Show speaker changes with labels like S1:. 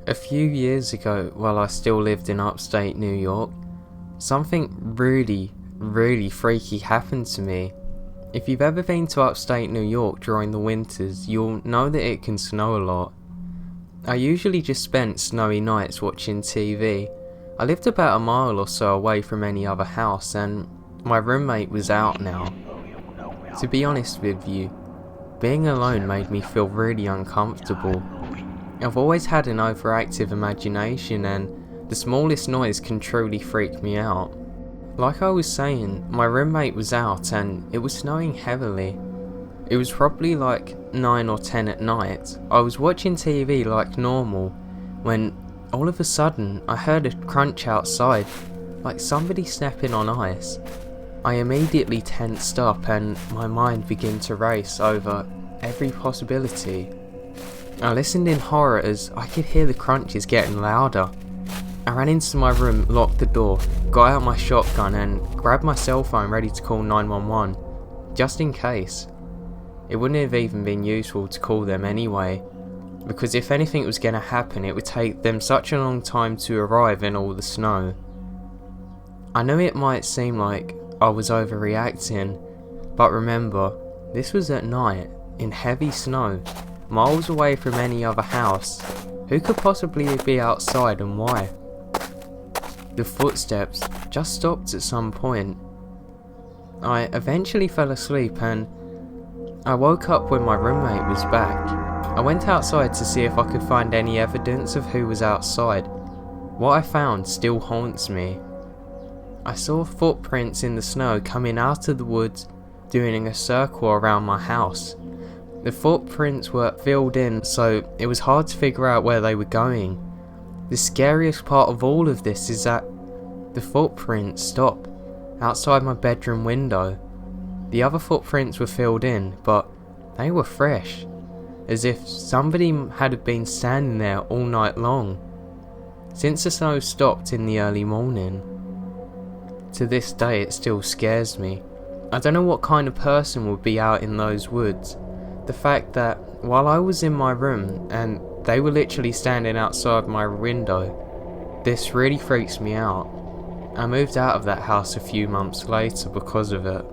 S1: A few years ago, while I still lived in upstate New York, something really freaky happened to me. If you've ever been to upstate New York during the winters, you'll know that it can snow a lot. I usually just spent snowy nights watching TV. I lived about a mile or so away from any other house, and my roommate was out now. To be honest with you, being alone made me feel really uncomfortable. I've always had an overactive imagination, and the smallest noise can truly freak me out. Like I was saying, my roommate was out and it was snowing heavily. It was probably like 9 or 10 at night. I was watching TV like normal when all of a sudden I heard a crunch outside, like somebody stepping on ice. I immediately tensed up and my mind began to race over every possibility. I listened in horror as I could hear the crunches getting louder. I ran into my room, locked the door, got out my shotgun and grabbed my cell phone ready to call 911, just in case. It wouldn't have even been useful to call them anyway, because if anything was going to happen it would take them such a long time to arrive in all the snow. I know it might seem like I was overreacting, but remember, this was at night, in heavy snow, miles away from any other house. Who could possibly be outside and why? The footsteps just stopped at some point. I eventually fell asleep and I woke up when my roommate was back. I went outside to see if I could find any evidence of who was outside. What I found still haunts me. I saw footprints in the snow coming out of the woods, doing a circle around my house. The footprints were filled in, so it was hard to figure out where they were going. The scariest part of all of this is that the footprints stopped outside my bedroom window. The other footprints were filled in, but they were fresh, as if somebody had been standing there all night long, since the snow stopped in the early morning. To this day it still scares me. I don't know what kind of person would be out in those woods. The fact that while I was in my room and they were literally standing outside my window, this really freaks me out. I moved out of that house a few months later because of it.